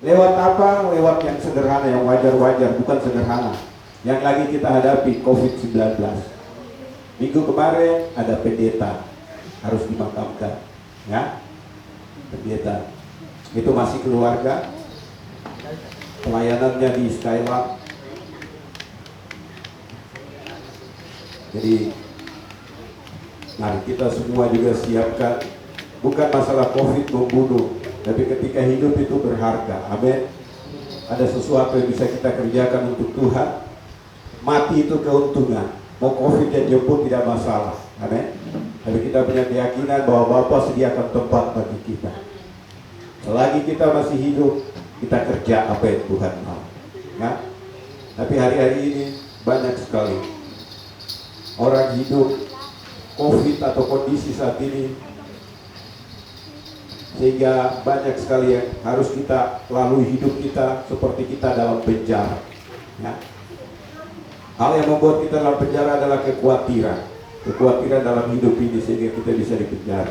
Lewat apa? Lewat yang sederhana, yang wajar-wajar, bukan sederhana. Yang lagi kita hadapi, COVID-19. Minggu kemarin ada pendeta harus dimakamkan, ya, pendeta. Itu masih keluarga, pelayanannya di Skywalk. Jadi mari kita semua juga siapkan. Bukan masalah COVID membunuh, tapi ketika hidup itu berharga. Amin. Ada sesuatu yang bisa kita kerjakan untuk Tuhan. Mati itu keuntungan. Mau COVID yang jemput tidak masalah. Amin. Tapi kita punya keyakinan bahwa Bapa sediakan tempat bagi kita. Selagi kita masih hidup, kita kerja apa yang Tuhan mau. Ya? Tapi hari-hari ini banyak sekali orang hidup COVID atau kondisi saat ini, sehingga banyak sekali yang harus kita lalui hidup kita seperti kita dalam penjara. Ya. Hal yang membuat kita dalam penjara adalah kekhawatiran dalam hidup ini sehingga kita bisa dipenjara.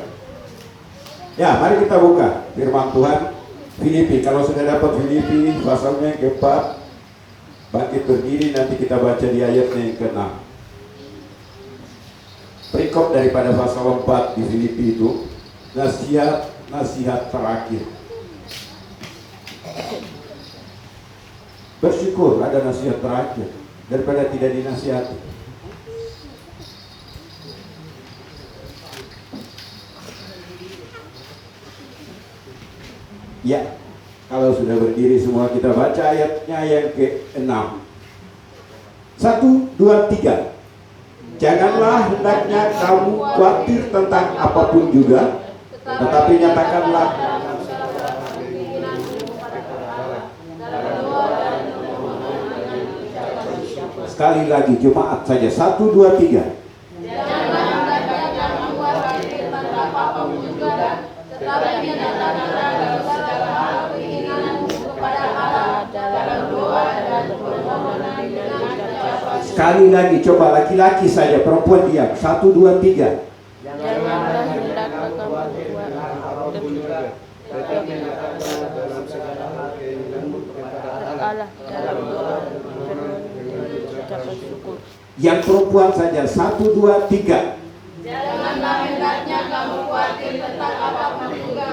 Ya, mari kita buka firman Tuhan Filipi. Kalau sudah dapat Filipi pasalnya yang keempat, bangkit berdiri, nanti kita baca di ayatnya yang ke-6. Perikop daripada pasal 4 di Filipi itu nasihat terakhir. Bersyukur ada nasihat terakhir daripada tidak dinasihati. Ya, kalau sudah berdiri semua kita baca ayatnya yang ke-6. 1, 2, 3. Janganlah hendaknya kamu khawatir tentang apapun juga, tetapi nyatakanlah sekali lagi jemaat saja. 1, 2, 3. Janganlah hendaknya kamu khawatir tentang apapun juga, tetapi nyatakanlah dalam segala hal keinginanmu kepada Allah dalam doa dan permohonan dengan ucapan. Sekali lagi, coba laki-laki saja, perempuan diam. 1, 2, 3. Janganlah hendaknya kamu khawatir tentang apapun juga, tetapi nyatakanlah dalam segala hal keinginanmu kepada Allah dalam doa dan permohonan dengan ucapan syukur. Yang perempuan saja. 1, 2, 3. Janganlah hendaknya kamu khawatir tentang apapun juga,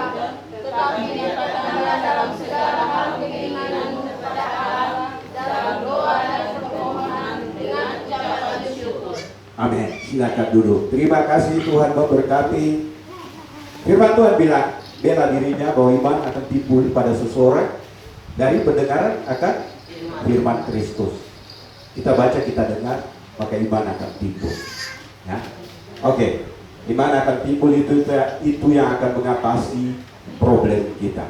tetapi nyatakanlah dalam segala hal keinginanmu kepada Allah dalam doa dan permohonan dengan ucapan syukur. Amin. Silakan duduk. Terima kasih, Tuhan memberkati. Firman Tuhan bilang, bela dirinya bahwa iman akan timbul pada seseorang dari pendengaran akan firman Kristus. Kita baca, kita dengar, maka iman akan timbul. Ya. Oke. Iman akan timbul itu yang akan mengatasi problem kita.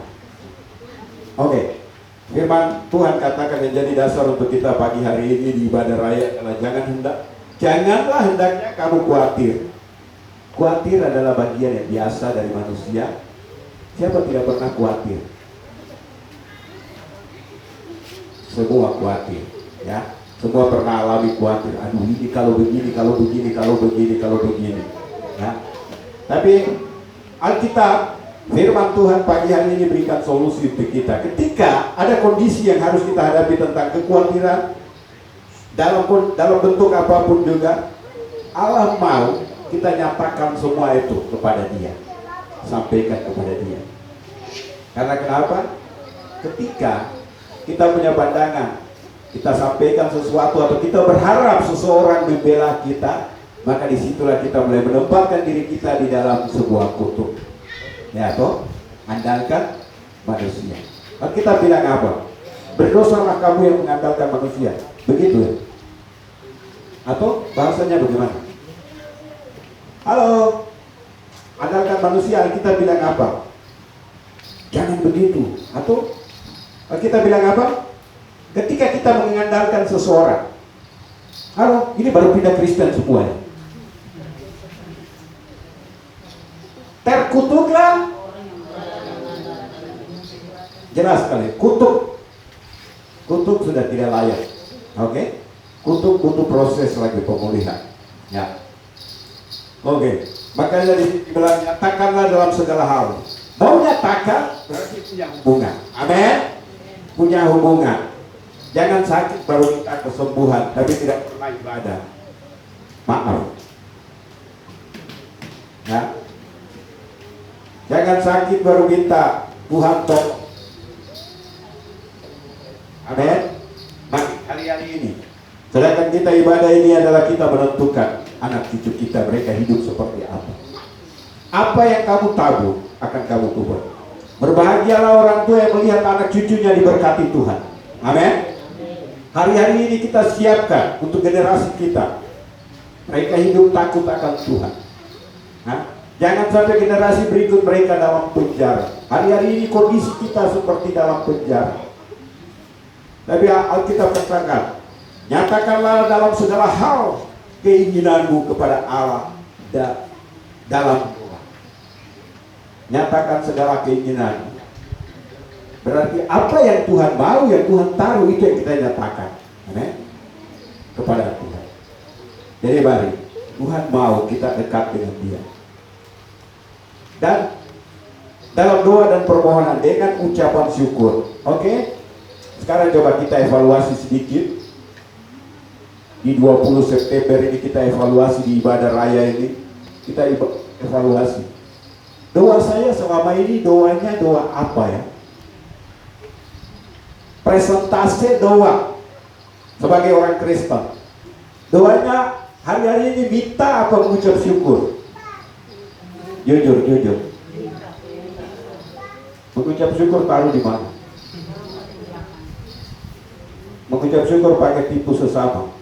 Oke. Firman Tuhan katakan yang jadi dasar untuk kita pagi hari ini di ibadah raya adalah janganlah hendaknya kamu khawatir. Khawatir adalah bagian yang biasa dari manusia. Siapa tidak pernah khawatir? Semua khawatir, ya. Semua pernah alami khawatir. Aduh, ini kalau begini, kalau begini, kalau begini, kalau begini. Ya. Tapi Alkitab, firman Tuhan pagi hari ini berikan solusi untuk kita. Ketika ada kondisi yang harus kita hadapi tentang kekhawatiran, dalam bentuk apapun juga, Allah mau kita nyatakan semua itu kepada Dia, sampaikan kepada Dia. Karena kenapa? Ketika kita punya pandangan, kita sampaikan sesuatu atau kita berharap seseorang membela kita, maka disitulah kita mulai menempatkan diri kita di dalam sebuah kutub. Ya toh, andalkan manusia. Lalu kita bilang apa? Berdosalah kamu yang mengandalkan manusia. Begitu ya? Atau bahasanya bagaimana? Halo, andalkan manusia, kita bilang apa? Jangan begitu. Atau kita bilang apa? Ketika kita mengandalkan seseorang, halo, ini baru pindah Kristen semua ya. Terkutuklah. Jelas sekali, kutuk sudah tidak layak. Oke? Kutuk butuh proses lagi pemulihan. Ya. Oke. Makanya dibilang nyatakanlah dalam segala hal. Mau nyatakan berarti punya hubungan. Amin. punya hubungan. Jangan sakit baru minta kesembuhan, tapi tidak pernah ibadah. Maaf. Ya. Jangan sakit baru minta Tuhan tolong. Amin. Hari-hari ini, sedangkan kita ibadah ini adalah kita menentukan anak cucu kita mereka hidup seperti apa. Apa yang kamu tabur akan kamu tuai. Berbahagialah orang tua yang melihat anak cucunya diberkati Tuhan. Amin. Hari-hari ini kita siapkan untuk generasi kita. Mereka hidup takut akan Tuhan. Nah, jangan sampai generasi berikut mereka dalam penjara. Hari-hari ini kondisi kita seperti dalam penjara. Tapi Alkitab katakan, nyatakanlah dalam segala hal keinginanmu kepada Allah dalam doa. Nyatakan segala keinginan. Berarti apa yang Tuhan mau, yang Tuhan taruh, itu yang kita nyatakan. Amin. Kepada Tuhan. Jadi mari, Tuhan mau kita dekat dengan Dia. Dan dalam doa dan permohonan dengan ucapan syukur. Oke? Sekarang coba kita evaluasi sedikit. Di 20 September ini kita evaluasi di ibadah raya ini. Kita evaluasi. Doa saya selama ini doanya doa apa ya? Presentase doa sebagai orang Kristen. Doanya hari-hari ini minta apa mengucap syukur? Jujur. Mengucap syukur taruh di mana? Mengucap syukur pakai tipu sesama.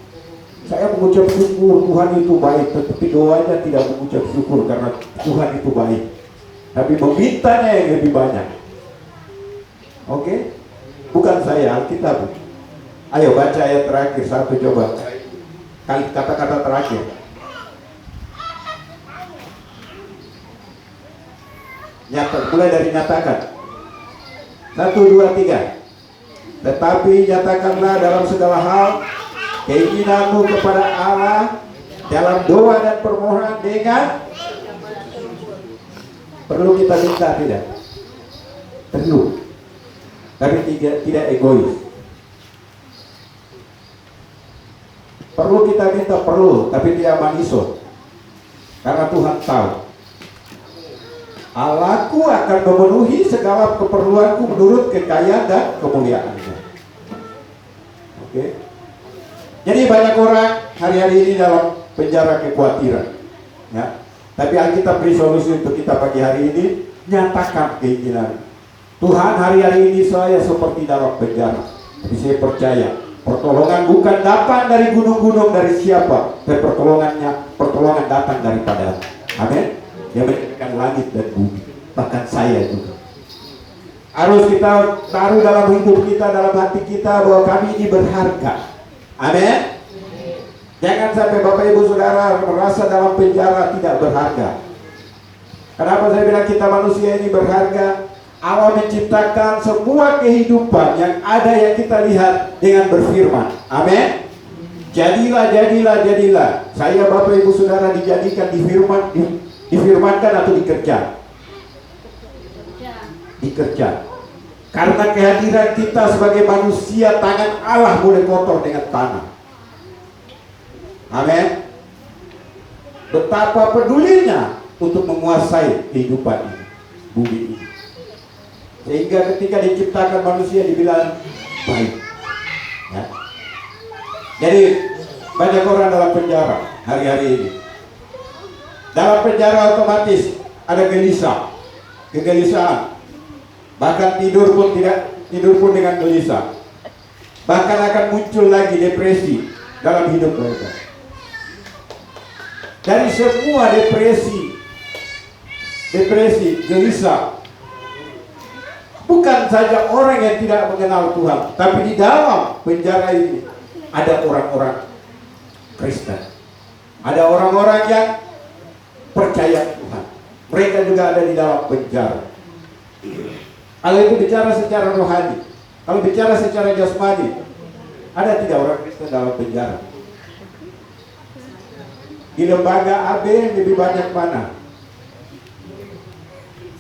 Saya mengucap syukur Tuhan itu baik, tetapi doanya tidak mengucap syukur karena Tuhan itu baik. Tapi memintanya yang lebih banyak. Oke? Bukan saya, Alkitab. Ayo baca ayat terakhir satu coba. Kata-kata terakhir. Mulai dari nyatakan. 1, 2, 3. Tetapi nyatakanlah dalam segala hal keinginanmu kepada Allah dalam doa dan permohonan dengan. Perlu kita minta tidak? Perlu. Tapi tidak egois. Perlu kita minta, perlu, tapi tidak maniso. Karena Tuhan tahu Allahku akan memenuhi segala keperluanku menurut kekayaan dan kemuliaan-Nya. Oke. Jadi banyak orang hari-hari ini dalam penjara kekhawatiran. Ya. Tapi Alkitab beri solusi untuk kita pagi hari ini. Nyatakan keinginan. Tuhan, hari-hari ini saya seperti dalam penjara. Tapi saya percaya pertolongan bukan datang dari gunung-gunung, dari siapa, tapi pertolongan datang daripada. Amin. Dia menciptakan langit dan bumi, bahkan saya juga. Harus kita taruh dalam hidup kita, dalam hati kita bahwa kami ini berharga. Amin. Jangan sampai Bapak Ibu Saudara merasa dalam penjara tidak berharga. Kenapa saya bilang kita manusia ini berharga? Allah menciptakan semua kehidupan yang ada yang kita lihat dengan berfirman. Amin. Jadilah. Saya Bapak Ibu Saudara dijadikan difirmankan atau dikerja? Dikerja. Karena kehadiran kita sebagai manusia, tangan Allah boleh kotor dengan tanah. Amin. Betapa pedulinya untuk menguasai kehidupan ini, bumi ini. Sehingga ketika diciptakan manusia dibilang baik. Ya. Jadi banyak orang dalam penjara hari-hari ini. Dalam penjara otomatis ada kegelisahan. Bahkan tidur pun dengan gelisah. Bahkan akan muncul lagi depresi dalam hidup mereka. Dari semua depresi, gelisah, bukan saja orang yang tidak mengenal Tuhan, tapi di dalam penjara ini ada orang-orang Kristen, ada orang-orang yang percaya Tuhan. Mereka juga ada di dalam penjara. Kalau itu bicara secara rohani, kalau bicara secara jasmani, ada tidak orang Kristen dalam penjara? Di lembaga AB yang lebih banyak mana?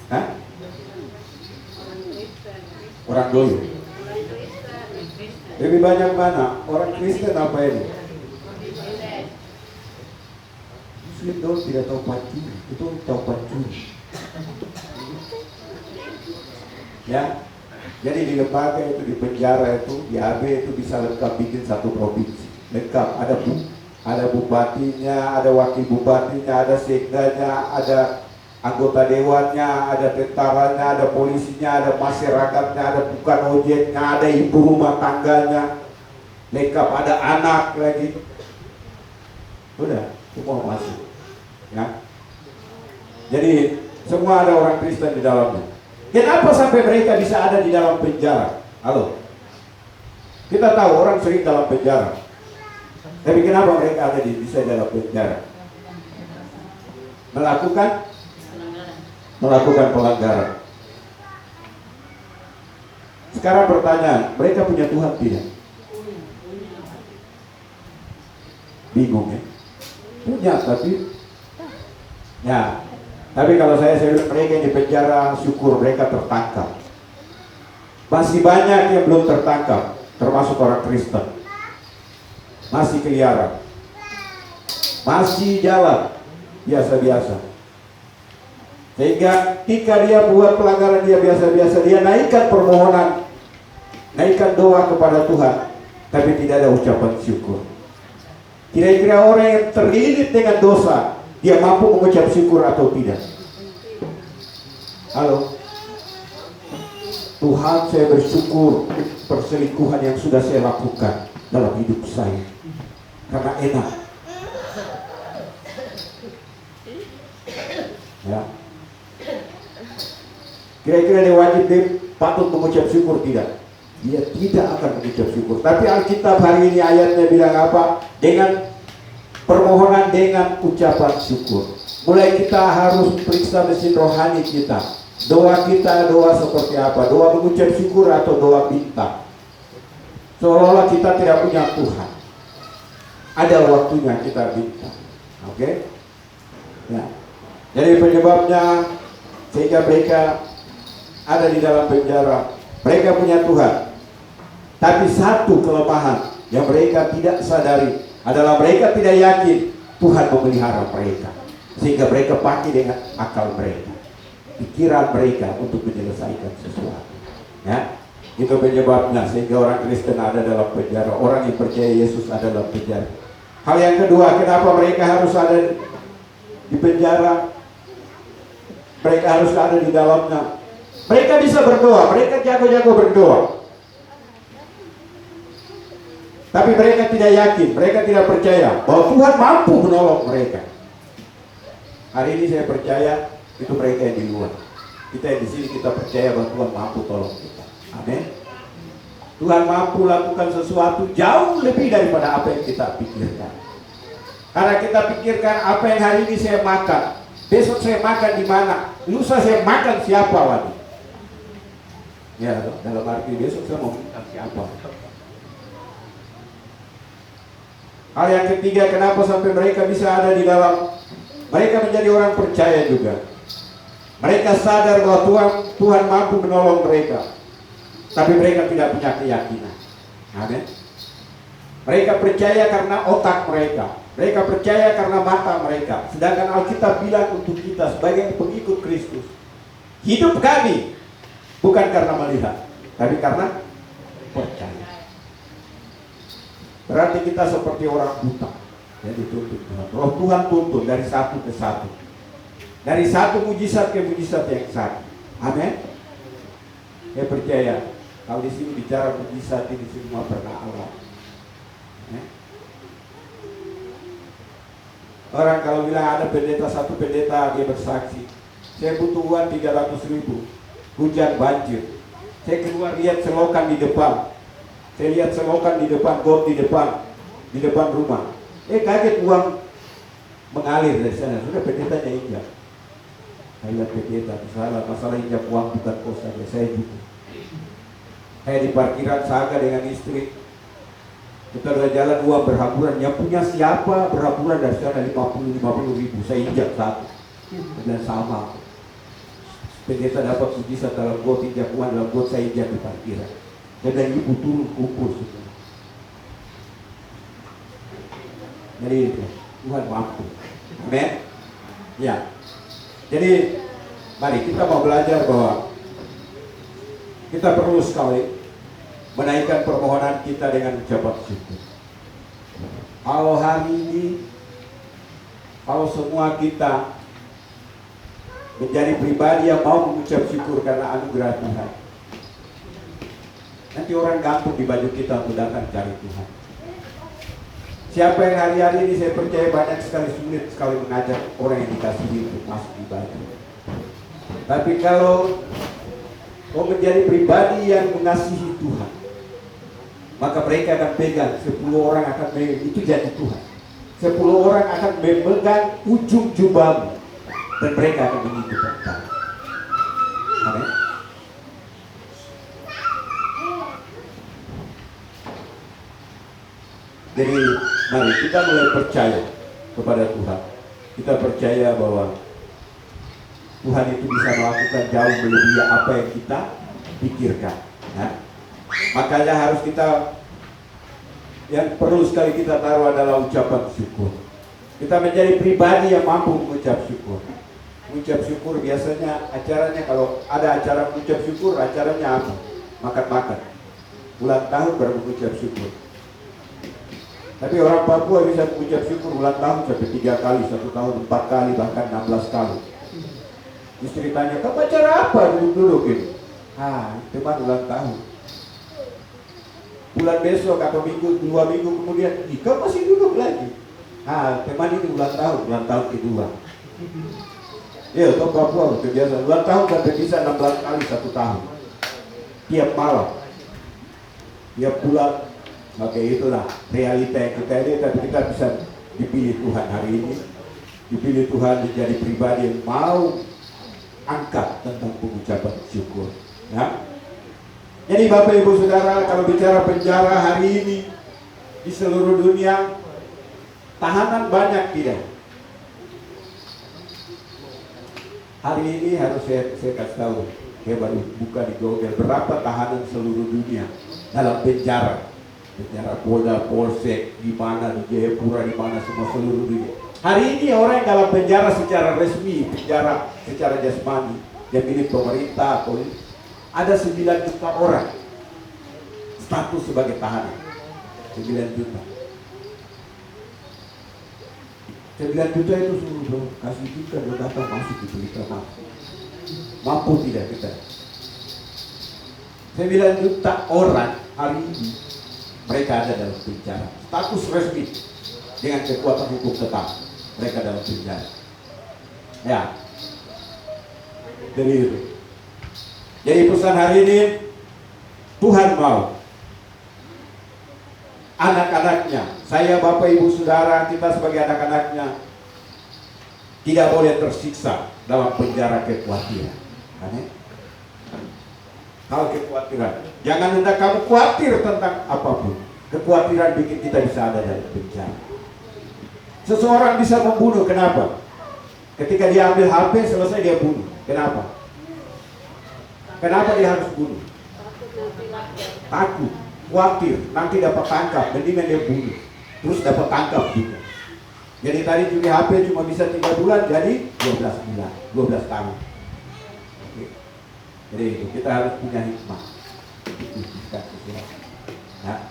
Hah? Orang dulu. Lebih banyak mana? Orang Kristen apa ini? Muslim dong tidak tahu pancuri, itu tahu pancuri. Ya, jadi di lembaga itu, di penjara itu, di AB itu bisa lengkap bikin satu provinsi. Lengkap, ada bupatinya, ada wakil bupatinya, ada sekdanya, ada anggota dewannya, ada tentaranya, ada polisinya, ada masyarakatnya, ada tukang ojeknya, ada ibu rumah tangganya, lengkap, ada anak lagi. Udah, semua masuk. Ya. Jadi semua ada orang Kristen di dalamnya. Kenapa sampai mereka bisa ada di dalam penjara? Halo, kita tahu orang sering dalam penjara, tapi kenapa mereka ada bisa dalam penjara? Melakukan pelanggaran. Sekarang pertanyaan, mereka punya Tuhan tidak? Bingung ya? Punya, tapi kalau saya bilang mereka yang di penjara, syukur mereka tertangkap. Masih banyak yang belum tertangkap, termasuk orang Kristen. Masih keliaran, masih jalan biasa-biasa. Sehingga ketika dia buat pelanggaran dia biasa-biasa, dia naikkan permohonan, naikkan doa kepada Tuhan, tapi tidak ada ucapan syukur. Kira-kira orang yang terlilit dengan dosa, dia mampu mengucap syukur atau tidak? Halo, Tuhan, saya bersyukur perselingkuhan yang sudah saya lakukan dalam hidup saya, karena enak. Ya. Kira-kira dia wajib, dia patut mengucap syukur tidak? Dia tidak akan mengucap syukur. Tapi Alkitab hari ini ayatnya bilang apa? Dengan permohonan, dengan ucapan syukur. Mulai kita harus periksa mesin rohani kita. Doa kita, doa seperti apa? Doa mengucap syukur atau doa bintang? Seolah-olah kita tidak punya Tuhan. Ada waktunya kita bintang. Oke? Ya. Jadi penyebabnya sehingga mereka ada di dalam penjara. Mereka punya Tuhan, tapi satu kelemahan yang mereka tidak sadari adalah mereka tidak yakin Tuhan memelihara mereka, sehingga mereka pakai dengan akal mereka, pikiran mereka untuk menyelesaikan sesuatu. Ya, itu penyebabnya sehingga orang Kristen ada dalam penjara, orang yang percaya Yesus ada dalam penjara. Hal yang kedua, kenapa mereka harus ada di penjara? Mereka harus ada di dalamnya. Mereka bisa berdoa, mereka jago-jago berdoa. Tapi mereka tidak yakin, mereka tidak percaya bahwa Tuhan mampu menolong mereka. Hari ini saya percaya itu mereka yang di luar. Kita yang di sini kita percaya bahwa Tuhan mampu tolong kita. Amin. Tuhan mampu lakukan sesuatu jauh lebih daripada apa yang kita pikirkan. Karena kita pikirkan apa yang hari ini saya makan, besok saya makan di mana, lusa saya makan siapa lagi. Ya, dalam arti besok saya mau makan siapa. Hal yang ketiga, kenapa sampai mereka bisa ada di dalam, mereka menjadi orang percaya juga. Mereka sadar bahwa Tuhan mampu menolong mereka, tapi mereka tidak punya keyakinan. Amin. Mereka percaya karena otak mereka, mereka percaya karena mata mereka. Sedangkan Alkitab bilang untuk kita sebagai pengikut Kristus, hidup kami bukan karena melihat, tapi karena percaya. Berarti kita seperti orang buta yang dituntun Tuhan. Roh Tuhan tuntun dari satu ke satu, dari satu mujizat ke mujizat yang satu. Amin. Saya percaya kalau di sini bicara mujizat ini semua pernah Allah. Orang kalau bilang ada pendeta, satu pendeta dia bersaksi, saya butuh uang 300.000, hujan banjir, saya keluar lihat selokan di depan, saya lihat selokan di depan, got di depan rumah, kaget uang mengalir dari sana. Sudah pendetanya injak. Saya lihat pendeta, masalah injak uang bukan kos saja, saya butuh. Saya di parkiran Saga dengan istri, kita udah jalan uang berhamburan, yang punya siapa berhamburan dari sana 50.000, saya injak satu, dan sama. Pendeta dapat mujizat dalam got, injak uang dalam got, saya injak di parkiran. dan ibu turun kumpul semua. Jadi Tuhan mampu. Amin. Ya. Jadi mari kita mau belajar bahwa kita perlu sekali menaikkan permohonan kita dengan ucapan syukur. Kalau hari ini, kalau semua kita menjadi pribadi yang mau mengucap syukur karena anugerah Tuhan, nanti orang gantung di baju kita untuk datang cari Tuhan. Siapa yang hari-hari ini saya percaya banyak sekali sulit sekali mengajak orang yang dikasihi untuk masuk di baju. Tapi kalau mau menjadi pribadi yang mengasihi Tuhan, maka mereka akan pegang 10 orang akan pegang, itu jadi Tuhan. 10 orang akan memegang ujung jubahmu dan mereka akan mengikut engkau. Amin. Jadi mari kita mulai percaya kepada Tuhan. Kita percaya bahwa Tuhan itu bisa melakukan jauh melebihi apa yang kita pikirkan. Ya. Makanya harus kita, yang perlu sekali kita taruh adalah ucapan syukur. Kita menjadi pribadi yang mampu mengucap syukur. Mengucap syukur biasanya acaranya, kalau ada acara mengucap syukur, acaranya apa? Makan-makan. Ulang tahun baru mengucap syukur. Tapi orang Papua bisa mengucap syukur ulang tahun sampai 3 kali, 1 tahun 4 kali, bahkan 16 kali. Istri tanya, kamu acara apa duduk-duduk ini? Teman ulang tahun. Bulan besok atau minggu, 2 minggu kemudian, kau masih duduk lagi. Teman ini ulang tahun kedua. Ya, tau Papua biasa ulang tahun sampai bisa 16 kali 1 tahun. Tiap malam, tiap bulan. Maka itulah realita yang kita ini, tapi kita bisa dipilih Tuhan hari ini. Dipilih Tuhan menjadi pribadi yang mau angkat tentang pengucapan syukur. Ya. Jadi Bapak Ibu Saudara, kalau bicara penjara hari ini di seluruh dunia, tahanan banyak tidak? Hari ini harus saya kasih tahu, saya baru buka di Google berapa tahanan seluruh dunia dalam penjara. Penjara Polda, Polsek, di mana di Jayapura, di mana semua seluruh dunia. Hari ini orang yang dalam penjara secara resmi, penjara secara jasmani, yang milik pemerintah, ada 9 juta orang status sebagai tahanan. 9 juta. 9 juta itu suruh kasih kita, datang masuk di berita masuk. Mampu tidak kita? 9 juta orang hari ini mereka ada dalam penjara, status resmi dengan kekuatan hukum tetap, mereka dalam penjara. Ya, jadi pesan hari ini, Tuhan mau anak-anaknya, saya Bapak Ibu Saudara, kita sebagai anak-anaknya tidak boleh tersiksa dalam penjara kekhawatiran. Amin. Hal kekhawatiran, jangan hendak kamu khawatir tentang apapun. Kekhawatiran bikin kita bisa ada dalam penjara. Seseorang bisa membunuh, kenapa? Ketika dia ambil HP, selesai dia bunuh. Kenapa? Kenapa dia harus bunuh? Takut, khawatir, nanti dapat tangkap, mendingan dia bunuh. Terus dapat tangkap juga. Jadi tadi curi HP cuma bisa 3 bulan, jadi 12 bulan, 12 tahun. Jadi kita harus punya hikmah. Nah,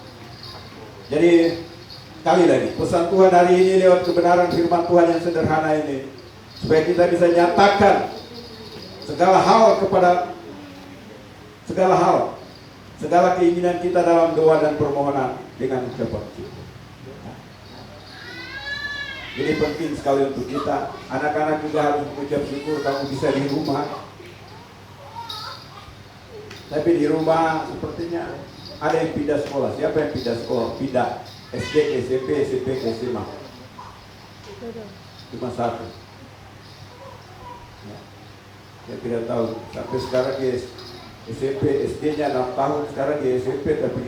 jadi sekali lagi pesan Tuhan hari ini lewat kebenaran firman Tuhan yang sederhana ini, supaya kita bisa nyatakan segala hal kepada segala keinginan kita dalam doa dan permohonan dengan ucapan syukur. Ini penting sekali untuk kita. Anak-anak juga harus mengucap syukur. Kamu bisa di rumah, tapi di rumah sepertinya ada yang pindah sekolah. Siapa yang pindah sekolah? Pindah SD, SMP, SMP, SMA. Cuma 1. Ya. Saya tidak tahu. Sampai sekarang di SMP, SD-nya 6 tahun. Sekarang di SMP, tapi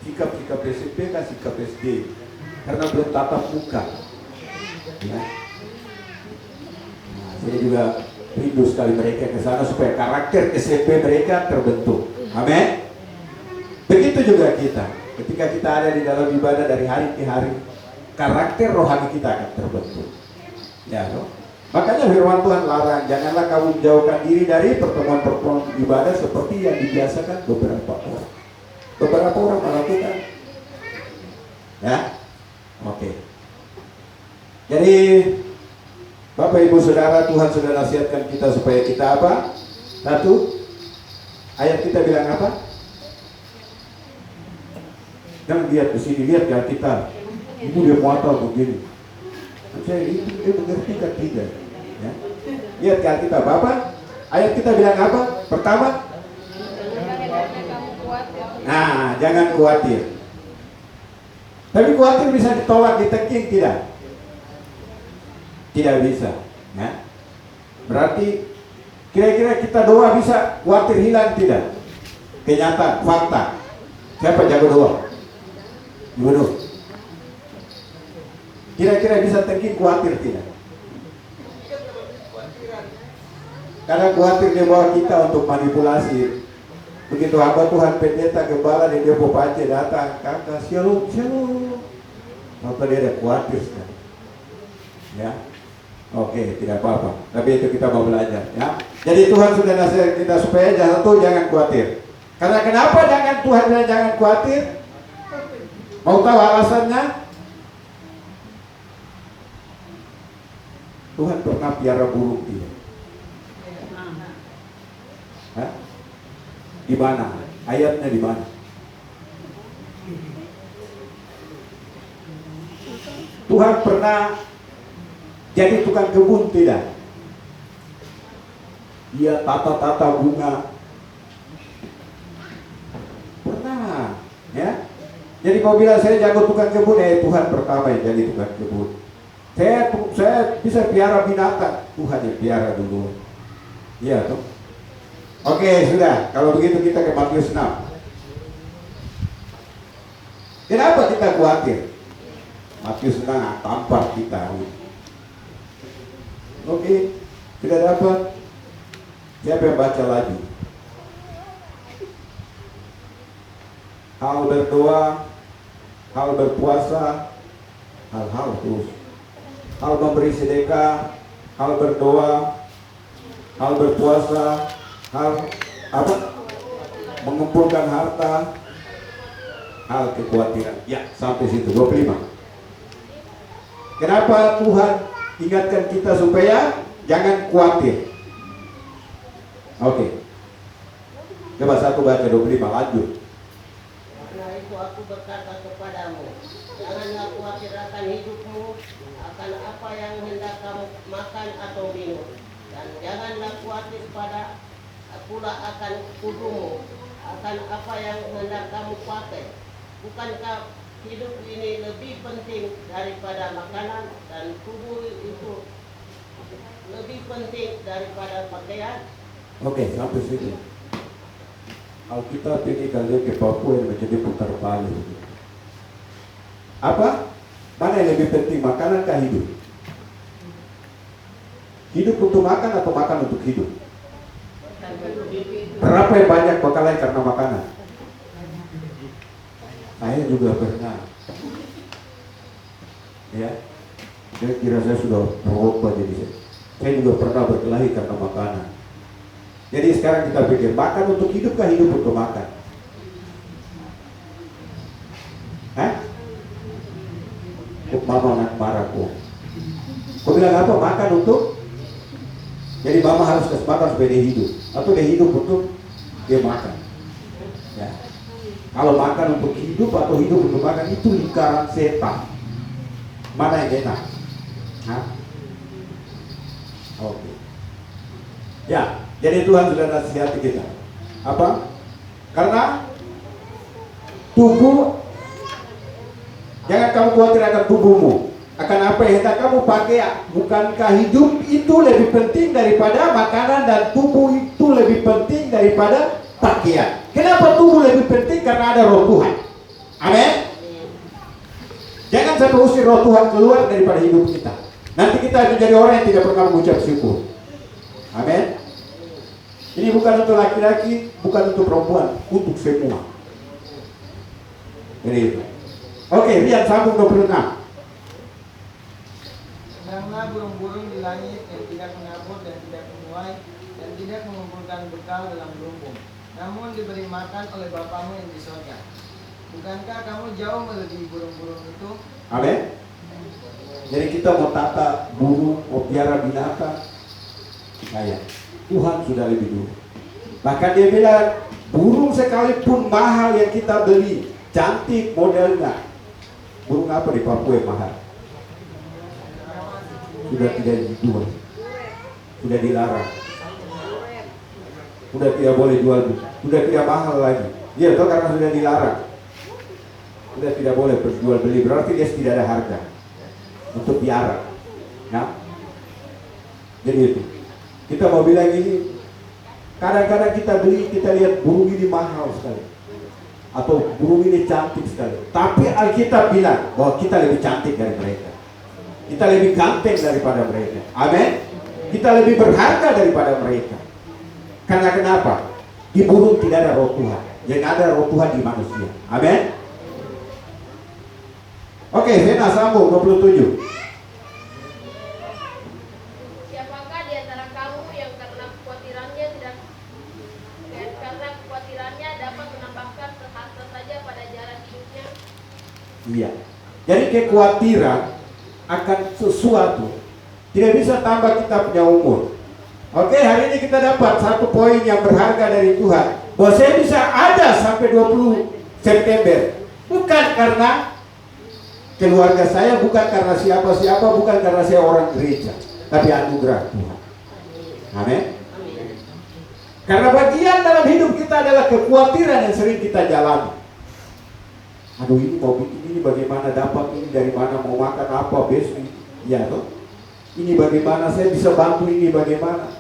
sikap-sikap SMP kan sikap SD. Karena belum tatap muka. Ya. Nah, saya juga rindu sekali mereka ke sana supaya karakter SMP mereka terbentuk. Amin. Begitu Begitu juga kita. Ketika kita ada di dalam ibadah dari hari ke hari, karakter rohani kita akan terbentuk. Ya, no? Makanya firman Tuhan larang, janganlah kamu menjauhkan diri dari pertemuan-pertemuan ibadah seperti yang dibiasakan beberapa orang. Beberapa orang melakukan. Ya, oke. Jadi Bapak Ibu Saudara, Tuhan sudah nasihatkan kita supaya kita apa? Satu, ayat kita bilang apa? Jangan lihat ke sini, lihat ke kita. Ibu dia muatal begini. Saya itu dia mengerti kan tidak? Ya. Lihat ke kita, Bapak. Ayat kita bilang apa? Pertama, nah, jangan khawatir. Tapi khawatir bisa ditolak, ditengking tidak? Tidak bisa. Ya. Berarti kira-kira kita doa bisa khawatir hilang tidak? Kenyataan, fakta. Siapa jago doa? Ibu. Kira-kira bisa tengking khawatir tidak? Karena khawatir dia bawa kita untuk manipulasi. Begitu hamba Tuhan pendeta gembala dan dia Pace datang, kakak shalom. Maka dia ada khawatir sekali. Ya, oke, tidak apa-apa. Tapi itu kita mau belajar. Ya, jadi Tuhan sudah nasihat kita supaya jangan khawatir. Karena kenapa Tuhan bilang jangan khawatir? Mau tahu alasannya? Tuhan pernah piara burung tidak? Hah? Di mana? Ayatnya di mana? Tuhan pernah jadi tukang kebun tidak? Dia tata-tata bunga. Pernah, ya? Jadi kau bilang saya jago tukang kebun, Tuhan pertama yang jadi tukang kebun. Saya bisa piara binatang, Tuhan yang piara dulu. Iya tuh. Oke, sudah. Kalau begitu kita ke Matius 6. Kenapa kita khawatir? Matius 6 tampar kita. Oke, sudah dapat. Siapa yang baca lagi? Hal berdoa, hal berpuasa, hal-hal terus. Hal memberi sedekah, hal berdoa, hal berpuasa, hal apa? Mengumpulkan harta, hal kekhawatiran. Ya, sampai situ 25. Kenapa Tuhan ingatkan kita supaya jangan khawatir? Oke. Coba satu baca 25, lanjut. Karena itu aku berkata kepadamu, janganlah khawatir akan hidupmu, akan apa yang hendak kamu makan atau minum, dan janganlah khawatir pula akan tubuhmu, akan apa yang hendak kamu pakai. Bukankah hidup ini lebih penting daripada makanan, dan tubuh itu lebih penting daripada pakaian? Oke, sampai sini. Alkitab ini kalian ke Papua yang menjadi putar balik. Apa? Mana yang lebih penting, makanan kah hidup? Hidup untuk makan atau makan untuk hidup? Berapa yang banyak bakalan karena makanan? Saya juga pernah. Ya, saya kira saya sudah berubah jadi saya juga pernah berkelahi karena makanan. Jadi sekarang kita pikir, makan untuk hidup kah hidup untuk makan? Hah? Mama marah kok. Kau bilang apa? Makan untuk? Jadi mama harus kasih makan supaya dia hidup, atau dia hidup untuk dia makan. Ya. Kalau makan untuk hidup atau hidup untuk makan, itu lingkaran setan. Mana yang enak? Hah? Oke. Ya, jadi Tuhan sudah nasihati kita. Apa? Karena tubuh, jangan kamu khawatir akan tubuhmu, akan apa yang hendak kamu pakai. Bukankah hidup itu lebih penting daripada makanan, dan tubuh itu lebih penting daripada pakaian? Kenapa tubuh lebih penting? Karena ada roh Tuhan. Amin. Jangan sampai usir roh Tuhan keluar daripada hidup kita. Nanti kita menjadi orang yang tidak pernah mengucap syukur. Amin. Ini bukan untuk laki-laki, bukan untuk perempuan, untuk semua. Jadi itu. Oke, lihat sambung 26. Sedanglah burung-burung di langit yang tidak menabur dan tidak menuai dan tidak mengumpulkan bekal dalam lumbung, namun diberi makan oleh Bapamu yang di sorga. Bukankah kamu jauh melebihi burung-burung itu? Amin. Jadi kita mau tata burung, mau piara binatang, kayak Tuhan sudah lebih dulu. Bahkan dia bilang, burung sekalipun mahal yang kita beli, cantik modelnya, burung apa di Papua yang mahal? Sudah tidak dijual, sudah dilarang, sudah tidak boleh jual, sudah tidak mahal lagi. Dia tahu karena sudah dilarang, sudah tidak boleh berjual beli, berarti dia tidak ada harga untuk piara. Ya, jadi itu. Kita mau bilang ini, kadang-kadang kita beli, kita lihat burung ini mahal sekali, atau burung ini cantik sekali. Tapi Alkitab bilang bahwa kita lebih cantik dari mereka. Kita lebih ganteng daripada mereka. Amin. Kita lebih berharga daripada mereka. Karena kenapa? Di burung tidak ada roh Tuhan. Yang ada roh Tuhan di manusia. Amin. Oke, Vena sambung 27. Siapakah di antara kamu yang karena kekhawatirannya dapat menambahkan sehasta saja pada jalan hidupnya? Iya. Jadi kekhawatiran akan sesuatu tidak bisa tambah kita punya umur. Oke, hari ini kita dapat satu poin yang berharga dari Tuhan, bahwa saya bisa ada sampai 20 September. Bukan karena keluarga saya, bukan karena siapa-siapa, bukan karena saya orang gereja, tapi anugerah Tuhan. Amin. Karena bagian dalam hidup kita adalah kekhawatiran yang sering kita jalani. Aduh, ini mau bikin ini bagaimana, dapat ini dari mana, mau makan apa besok, ya toh. Ini bagaimana, saya bisa bantu ini bagaimana.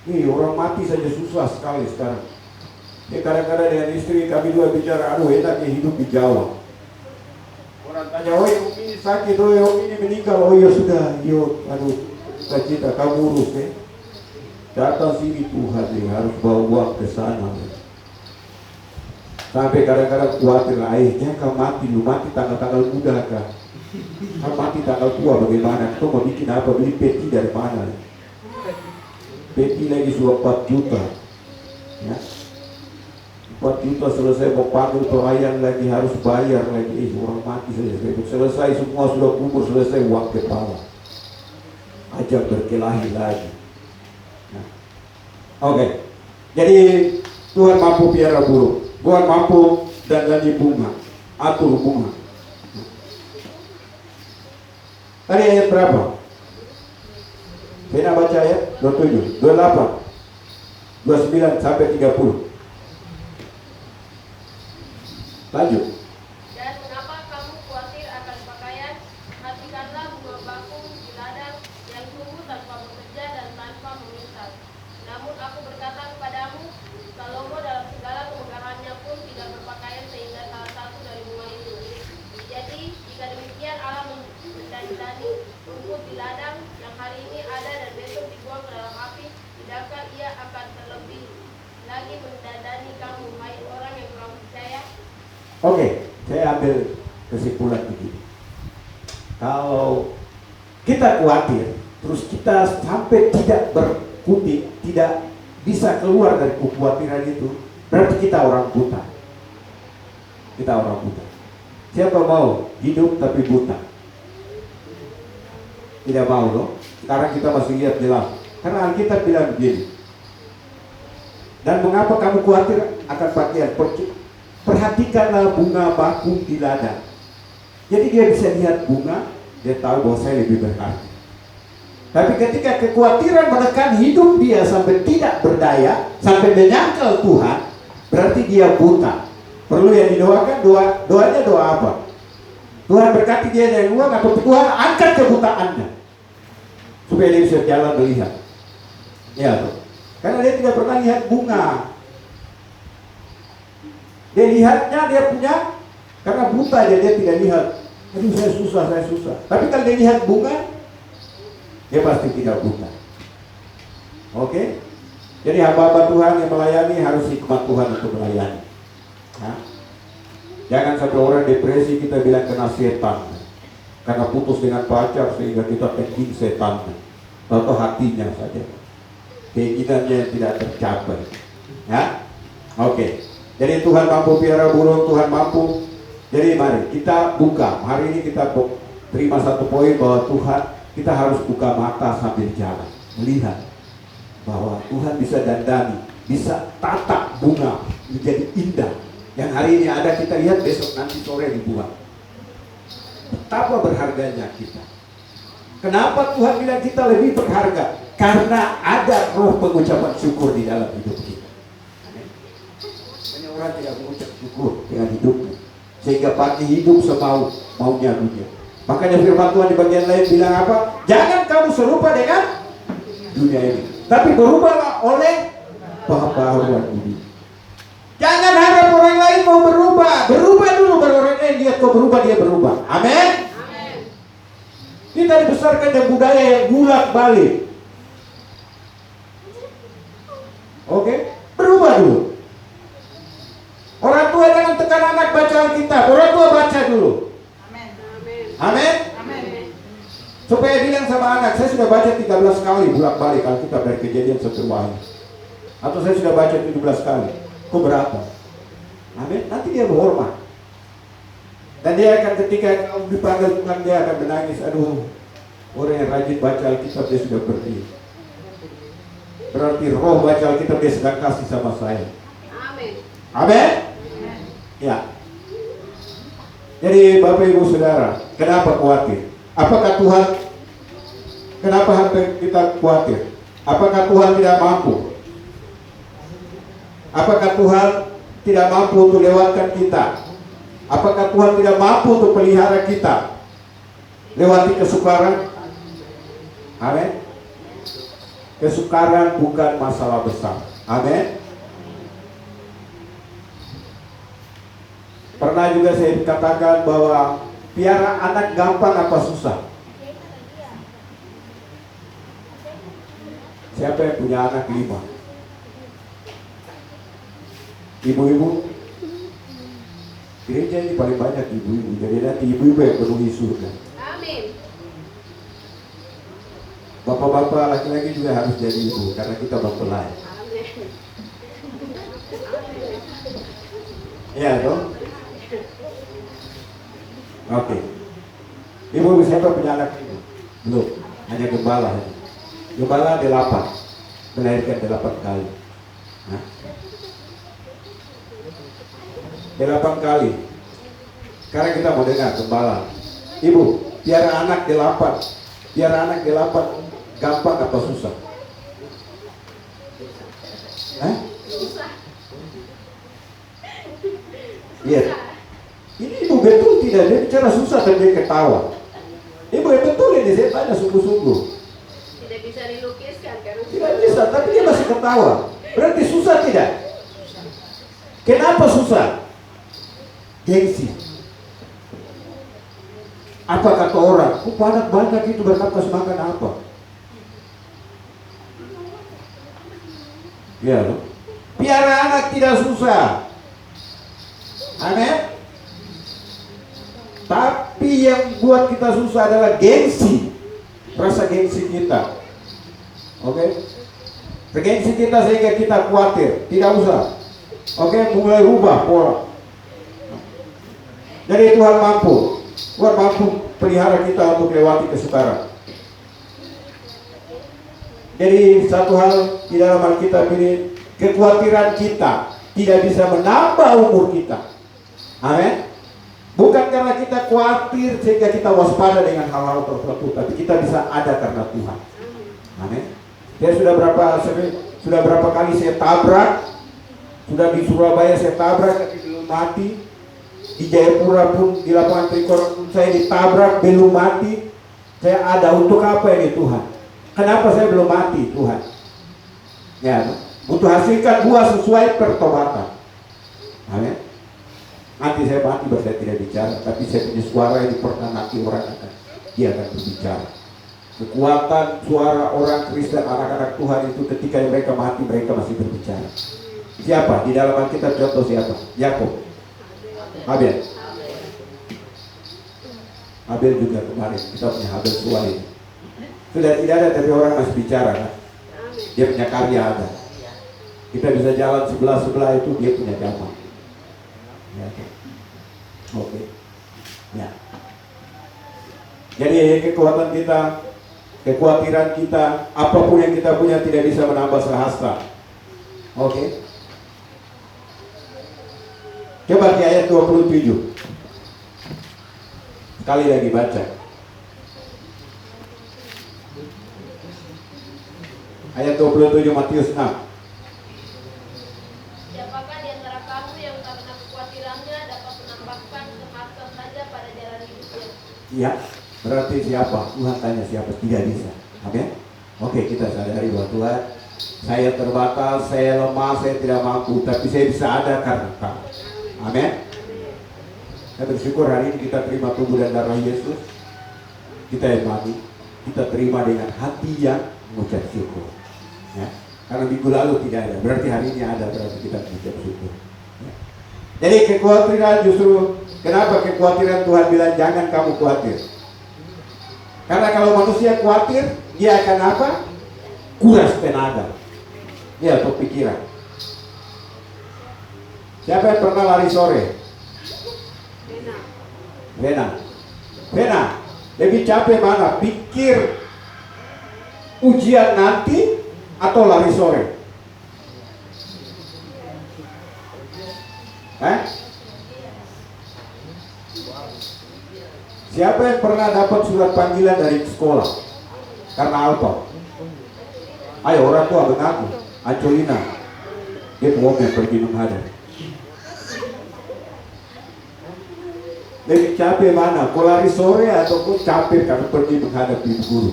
Nih orang mati saja susah sekali sekarang. Ya kadang-kadang dengan istri kami dua bicara, aduh enaknya hidup di Jawa. Orang tanya, oh ini sakit, oh ini meninggal, oh ya sudah, yuk, aduh, cita kamu urus ya. Datang sini Tuhan nih, harus bawa uang ke sana. Sampai kadang-kadang khawatir, ayahnya kau mati, lu mati tanggal-tanggal muda kah? Kau mati tanggal tua bagaimana? Kau mau bikin apa? Beli peti dari mana? Peti lagi sudah 4 juta ya. 4 juta selesai mau panggil pelayan lagi, harus bayar lagi. Orang mati selesai semua sudah kubur, selesai uang kepala. Ajak berkelahi lagi. Nah. Oke. Jadi Tuhan mampu piara burung, Tuhan mampu dandani bunga, atur bunga. Tadi ayat berapa? Kita baca ayat 27, 28, 29 sampai 30. Lanjut. Dan mengapa kamu khawatir akan pakaian? Hatikanlah bunga bakung di ladang yang tumbuh tanpa bekerja dan tanpa memintal. Namun aku berkata kepadamu, Salomo dalam segala kemegahannya pun tidak berpakaian sehingga salah satu dari bunga itu. Jadi jika demikian Allah mendandani rumput di ladang yang hari ini ada dan besok dibuang ke dalam api, tidakkah ia akan terlebih lagi mendandani kamu, hai orang yang kurang percaya? Oke, saya ambil kesimpulan begini. Kalau kita khawatir, terus kita sampai tidak berkutik, tidak bisa keluar dari kekhawatiran itu, berarti kita orang buta. Kita orang buta. Siapa mau hidup tapi buta? Tidak mau loh. Sekarang kita masih lihat jelas. Karena Alkitab bilang begini. Dan mengapa kamu khawatir akan pakaian? Perhatikanlah bunga bakung di ladang. Jadi dia bisa lihat bunga, dia tahu bahwa saya lebih berharga. Tapi ketika kekhawatiran menekan hidup dia sampai tidak berdaya, sampai menyangkal Tuhan, berarti dia buta. Perlu yang didoakan, doanya doa apa? Tuhan berkati dia dari uang, atau Tuhan angkat kebutaannya supaya dia bisa jalan melihat. Ya, karena dia tidak pernah lihat bunga. Dia lihatnya dia punya, karena buta dia tidak lihat. Aduh saya susah. Tapi kalau dia lihat bunga, dia pasti tidak buta. Oke? Jadi hamba-hamba Tuhan yang melayani harus hikmat Tuhan untuk melayani. Nah, Jangan sampai orang depresi kita bilang kena setan. Karena putus dengan pacar sehingga kita thanking setan. Atau hatinya saja. Keinginannya yang tidak tercapai. Ya, oke. Jadi Tuhan mampu piara burung, Tuhan mampu. Jadi mari kita buka. Hari ini kita terima satu poin bahwa Tuhan, kita harus buka mata sambil jalan, melihat bahwa Tuhan bisa dandani, bisa tata bunga menjadi indah. Yang hari ini ada kita lihat, besok nanti sore dibuang. Betapa berharganya kita. Kenapa Tuhan bilang kita lebih berharga? Karena ada roh pengucapan syukur di dalam hidup kita. Banyak orang tidak mengucap syukur dengan hidupnya, sehingga pagi hidup semau-maunya dunia. Makanya firman Tuhan di bagian lain bilang apa? Jangan kamu serupa dengan dunia ini, tapi berubahlah oleh pengetahuan budi. Jangan harap orang lain mau berubah. Berubah dulu baru orang lain lihat kau berubah, dia berubah. Amin. Kita dibesarkan dengan budaya yang bulak-balik. Oke, berubah dulu. Orang tua jangan tekan anak baca Alkitab. Orang tua baca dulu. Amin. Supaya bilang sama anak, saya sudah baca 13 kali bolak-balik Alkitab dari Kejadian sampai Wahyu. Atau saya sudah baca 17 kali. Kok berapa? Amin. Nanti dia berhormat. Dan dia akan ketika kau dipanggil Tuhan, dia akan menangis. Aduh, orang yang rajin baca Alkitab dia sudah pergi. Berarti roh baca Alkitab dia sedang kasih sama saya. Amin. Amin. Ya. Jadi Bapak Ibu Saudara, kenapa khawatir? Apakah Tuhan, kenapa kita khawatir? Apakah Tuhan tidak mampu? Apakah Tuhan tidak mampu untuk lewatkan kita? Apakah Tuhan tidak mampu untuk pelihara kita lewati kesukaran? Amin. Kesukaran bukan masalah besar. Amin. Pernah juga saya katakan bahwa piara anak gampang apa susah? Siapa yang punya anak 5? Ibu-ibu? Gereja ini paling banyak ibu-ibu. Jadi nanti ibu-ibu yang penuhi surga. Amin. Bapak-bapak laki-laki juga harus jadi ibu, karena kita mempelai. Amin. Iya dong? Oke. Ibu siapa punya anak ibu? Belum, hanya gembala. Gembala ada 8, melahirkan 8 kali. Hah? 8 kali. Sekarang kita mau dengar gembala. Ibu, piara anak 8. Piara anak 8 gampang apa susah? Hah? Iya. Ini ibu betul tidak, dia bicara susah dan dia ketawa. Ibu betul ini, saya tanya sungguh-sungguh. Tidak bisa dilukiskan karena Tidak bisa, tapi dia masih ketawa. Berarti susah tidak? Kenapa susah? Gengsi. Apa kata orang? Kok banyak itu bernafas makan apa? Ya, loh. Piara anak tidak susah. Amin. Tapi yang buat kita susah adalah gengsi. Rasa gengsi kita. Oke? Gengsi kita sehingga kita khawatir. Tidak usah. Oke, mulai rubah pola. Jadi Tuhan mampu. Tuhan mampu pelihara kita untuk lewati kesukaran. Jadi satu hal di dalam Alkitab ini, kekhawatiran kita tidak bisa menambah umur kita. Amin. Bukan karena kita khawatir sehingga kita waspada dengan hal-hal tertentu, tapi kita bisa ada karena Tuhan. Amin. Dia sudah berapa kali saya tabrak, sudah di Surabaya saya tabrak tapi belum mati, di Jayapura pun di lapangan Trikor pun saya ditabrak belum mati. Saya ada untuk apa ini Tuhan? Kenapa saya belum mati Tuhan? Ya, untuk hasilkan buah sesuai pertobatan. Amin. Nanti saya mati baru saya tidak bicara, tapi saya punya suara yang pernah nanti orang dia akan berbicara. Kekuatan suara orang Kristen, anak-anak Tuhan itu ketika mereka mati mereka masih berbicara. Siapa? Di dalam Alkitab contoh siapa? Yakub. Habel. Habel juga kemarin kita punya Habel Suwali. Sudah tidak ada tapi orang masih bicara kan. Dia punya karya ada. Kita bisa jalan sebelah itu dia punya jalan. Ya. Oke. Ya. Jadi kekuatan kita, kekhawatiran kita, apapun yang kita punya tidak bisa menambah sehasta. Oke. Coba di ayat 27. Sekali lagi baca. Ayat 27 Matius 6. Siapakah di antara kamu yang karena kekhawatirannya dapat menambahkan sehasta saja pada jalan hidupnya? Iya, berarti siapa? Tuhan tanya siapa? Tidak bisa. Oke? Oke, kita sadari bahwa Tuhan, saya terbatas, saya lemah, saya tidak mampu, tapi saya bisa ada karena Kamu. Amin. Saya bersyukur hari ini kita terima tubuh dan darah Yesus. Kita imani, kita terima dengan hati yang mengucap syukur. Ya. Karena minggu lalu tidak ada, berarti hari ini ada, berarti kita mengucap syukur. Ya. Jadi kekhawatiran justru, kenapa kekhawatiran Tuhan bilang jangan kamu khawatir? Karena kalau manusia khawatir, dia akan apa? Kuras tenaga. Ya, atau pikiran. Siapa yang pernah lari sore? Vena, lebih capek mana? Pikir ujian nanti atau lari sore? Siapa yang pernah dapat surat panggilan dari sekolah? Karena apa? Ayo orang tua mengaku. Angelina, dia mau pergi menghadap. Lebih capek mana? Kau lari sore atau kau capek karena pergi menghadap ibu guru?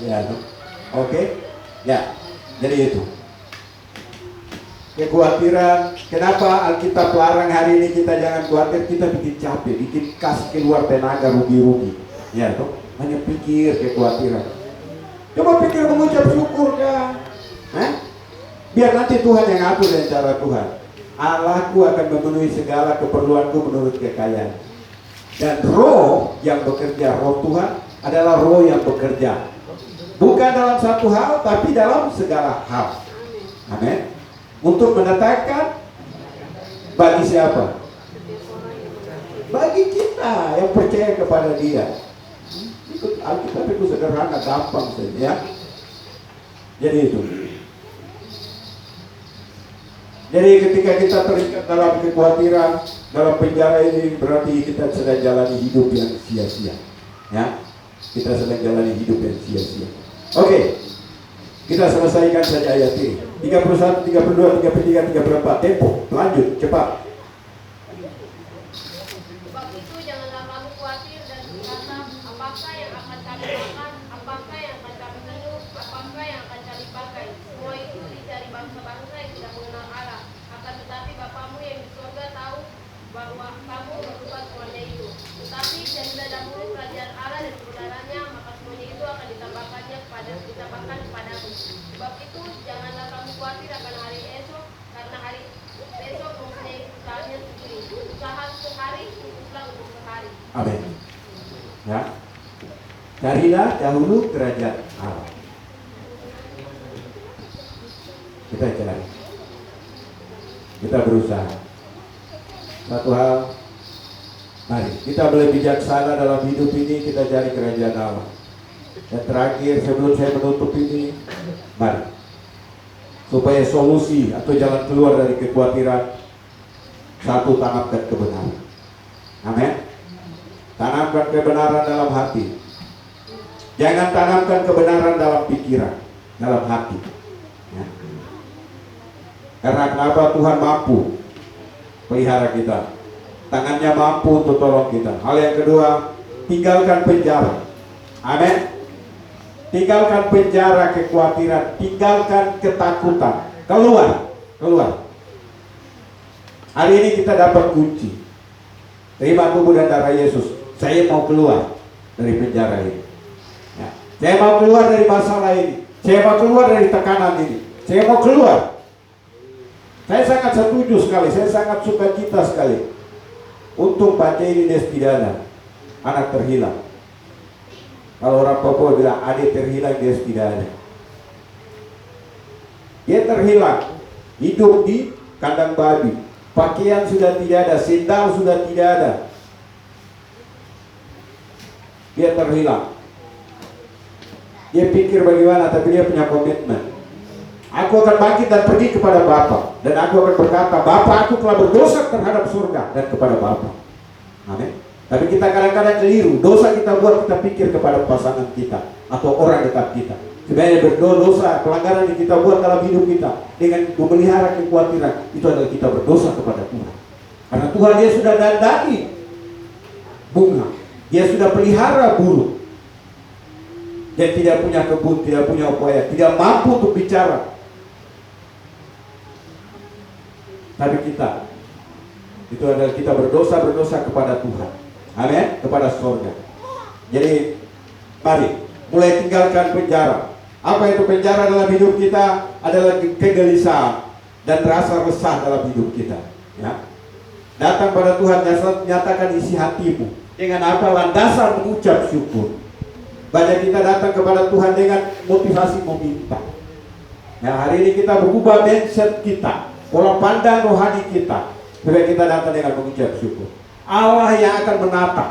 Ya, oke? Ya, jadi itu. Kekhawatiran, kenapa Alkitab larang hari ini kita jangan khawatir, kita bikin capek, bikin kas keluar tenaga rugi-rugi. Ya, toh? Hanya pikir kekhawatiran. Coba pikir mengucap syukur kan? Biar nanti Tuhan yang atur dengan cara Tuhan. Allahku akan memenuhi segala keperluanku menurut kekayaan. Dan roh yang bekerja, roh Tuhan adalah roh yang bekerja. Bukan dalam satu hal, tapi dalam segala hal. Amin. Untuk menetapkan bagi siapa? Bagi kita yang percaya kepada Dia. Alkitab itu sederhana, gampang saja. Jadi itu. Jadi ketika kita terikat dalam kekhawatiran, dalam penjara ini, berarti kita sedang jalani hidup yang sia-sia. Ya, kita sedang jalani hidup yang sia-sia. Oke, kita selesaikan saja ayat ini. 31, 32, 33, 34. Tempo, lanjut, cepat. Sebab itu janganlah kamu khawatir dan berkata, apakah yang akan kami makan, apakah yang akan kami minum, apakah yang akan kami pakai. Semua itu dicari bangsa-bangsa yang tidak mengenal Allah. Akan tetapi Bapamu yang di surga tahu bahwa kamu memerlukan semuanya itu. Tetapi carilah dahulu kerajaan Allah dan kebenarannya, maka semuanya itu akan ditambahkan kepadamu. Sebab itu janganlah kamu khawatir akan hari esok, karena hari esok mempunyai usahanya sendiri. Usaha sehari cukuplah untuk sehari. Amin. Ya. Carilah dahulu kerajaan Allah. Kita cari. Kita berusaha. Satu hal, mari kita boleh bijaksana dalam hidup ini, kita cari kerajaan Allah. Dan terakhir sebelum saya menutup ini, mari supaya solusi atau jalan keluar dari kekhawatiran, satu, tanamkan kebenaran. Amin. Tanamkan kebenaran dalam hati. Jangan tanamkan kebenaran dalam pikiran, dalam hati. Ya. Karena kenapa? Tuhan mampu pelihara kita. Tangannya mampu untuk tolong kita. Hal yang kedua, tinggalkan penjara. Amin. Tinggalkan penjara kekhawatiran, tinggalkan ketakutan. Keluar. Hari ini kita dapat kunci. Terima tubuh dan darah Yesus. Saya mau keluar dari penjara ini. Ya. Saya mau keluar dari masalah ini. Saya mau keluar dari tekanan ini. Saya mau keluar. Saya sangat setuju sekali, saya sangat sukacita sekali untuk baca ini des pidana, anak terhilang. Kalau orang Papua bilang adik terhilang des pidana. Dia terhilang, hidup di kandang babi, pakaian sudah tidak ada, sendal sudah tidak ada. Dia terhilang. Dia pikir bagaimana, tapi dia punya komitmen. Aku akan bangkit dan pergi kepada Bapa, dan aku akan berkata, Bapa, aku telah berdosa terhadap surga dan kepada Bapa. Amin. Tapi kita kadang-kadang keliru. Dosa kita buat, kita pikir kepada pasangan kita atau orang dekat kita. Sebenarnya berdosa, pelanggaran yang kita buat dalam hidup kita dengan memelihara kekhawatiran, itu adalah kita berdosa kepada Tuhan. Karena Tuhan dia sudah dandani bunga, dia sudah pelihara burung. Dia tidak punya kebun, tidak punya upaya, tidak mampu untuk bicara. Tapi kita, itu adalah kita berdosa kepada Tuhan. Amin, kepada surga. Jadi, mari mulai tinggalkan penjara. Apa itu penjara dalam hidup kita? Adalah kegelisahan dan rasa resah dalam hidup kita. Ya. Datang pada Tuhan, nyatakan isi hatimu. Dengan apa? Landasan mengucap syukur. Banyak kita datang kepada Tuhan dengan motivasi meminta. Ya, hari ini kita berubah mindset kita, pola pandang rohani kita, supaya kita datang dengan mengucap syukur. Allah yang akan menata,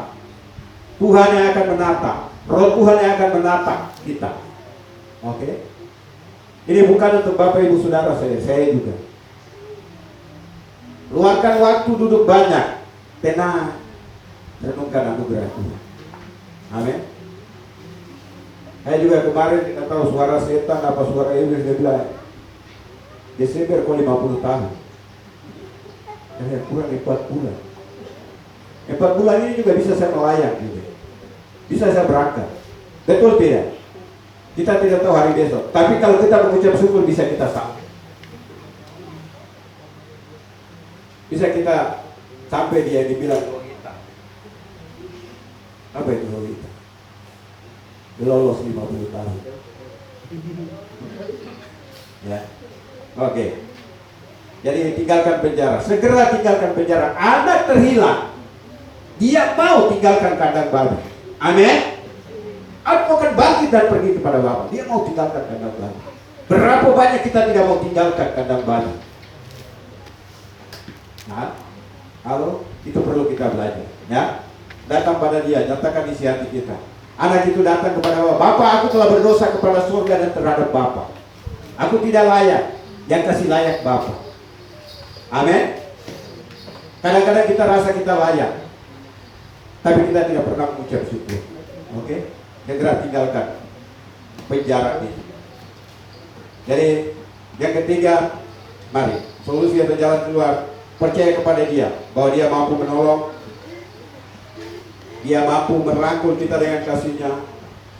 Tuhan yang akan menata, Roh Tuhan yang akan menata kita. Oke? Ini bukan untuk Bapak Ibu Saudara saya juga. Luangkan waktu duduk banyak, tenang, renungkan anugerah Tuhan. Amin. Saya juga kemarin tidak tahu suara setan apa suara iblis, dia bilang Desember kok 50 tahun. Saya kurang 4 bulan. 4 bulan ini juga bisa saya melayang juga. Bisa saya berangkat. Betul tidak? Kita tidak tahu hari besok. Tapi kalau kita mengucap syukur bisa kita sampai. Bisa kita sampai dia dibilang logita. Apa itu logita? Lolos 50 tahun. Ya. Oke. Jadi tinggalkan penjara. Segera tinggalkan penjara. Anak terhilang, dia mau tinggalkan kandang babi. Amin. Aku akan bangkit dan pergi kepada Bapa. Dia mau tinggalkan kandang babi. Berapa banyak kita tidak mau tinggalkan kandang babi? Nah, kalau itu perlu kita belajar. Ya. Datang pada dia, nyatakan isi hati kita. Anak itu datang kepada Bapa. Bapa, aku telah berdosa kepada surga dan terhadap Bapa. Aku tidak layak. Yang kasih layak Bapa. Amin. Kadang-kadang kita rasa kita layak, tapi kita tidak pernah mengucap syukur. Oke? Segera tinggalkan penjara ini. Jadi yang ketiga, mari solusi atau jalan keluar, percaya kepada dia bahwa dia mampu menolong. Dia mampu merangkul kita dengan kasih-Nya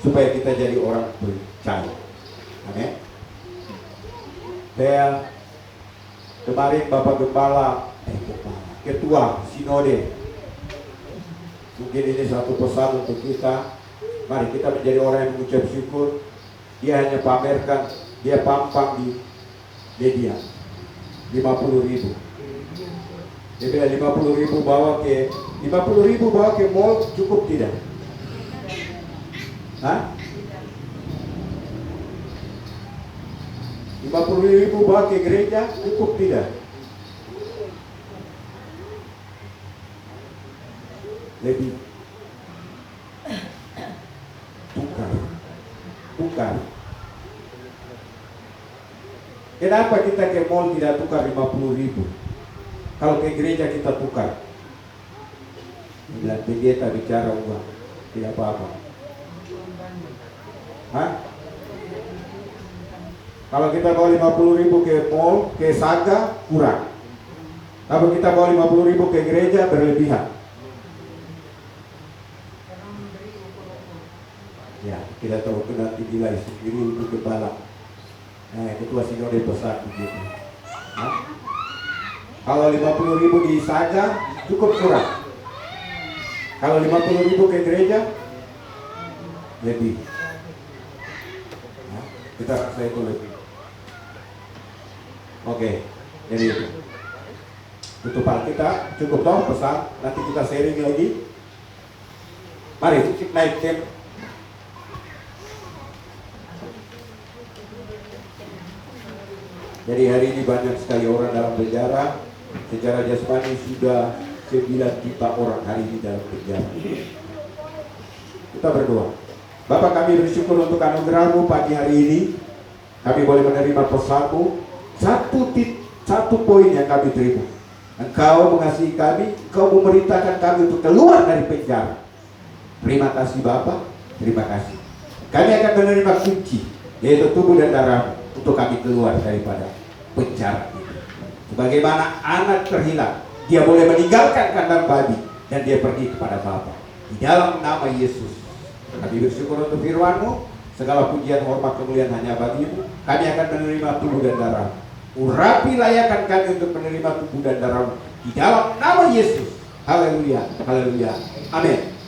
supaya kita jadi orang percaya. Amin. Saya kemarin Bapak Gembala, Ketua Sinode, mungkin ini satu pesan untuk kita. Mari kita menjadi orang yang mengucap syukur. Dia hanya pamerkan, dia pampang di media 50.000. Dia bilang 50.000 bawa ke 50.000 bawa ke mall, cukup tidak? Hah? 50.000 bawa ke gereja, cukup tidak? Lebih. Tukar. Kenapa kita ke mall tidak tukar 50.000? Kalau ke gereja kita tukar. Bila pendeta bicara uang, tidak apa-apa. Hah? Kalau kita bawa 50.000 ke mall, ke Saga, kurang. Kalau kita bawa 50.000 ke gereja, berlebihan. Ya, kita tahu itu nanti nilai sendiri untuk kepala. Ketua Sinode besar begitu. Kalau 50.000 di Saga, cukup kurang. Kalau 50.000 ke gereja, lebih. Kita rasa itu lebih. Oke. Jadi itu. Tutupan kita cukup toh pesan, nanti kita sharing lagi. Mari kita naik tim. Jadi hari ini banyak sekali orang dalam penjara. Secara jasmani sudah 9 juta orang hari ini dalam penjara. Kita berdoa. Bapak, kami bersyukur untuk anugerah-Mu pagi hari ini. Kami boleh menerima pesan-Mu. Satu poin yang kami terima. Engkau mengasihi kami, Engkau memerintahkan kami untuk keluar dari penjara. Terima kasih Bapak, terima kasih. Kami akan menerima kunci, yaitu tubuh dan darah untuk kami keluar daripada penjara itu. Sebagaimana anak terhilang, dia boleh meninggalkan kandang babi dan dia pergi kepada Bapa. Di dalam nama Yesus, kami bersyukur untuk firman-Mu. Segala pujian, hormat, kemuliaan hanya bagi-Mu. Kami akan menerima tubuh dan darah. Urapi layakan kami untuk menerima tubuh dan darah-Mu. Di dalam nama Yesus. Haleluya, haleluya. Amin.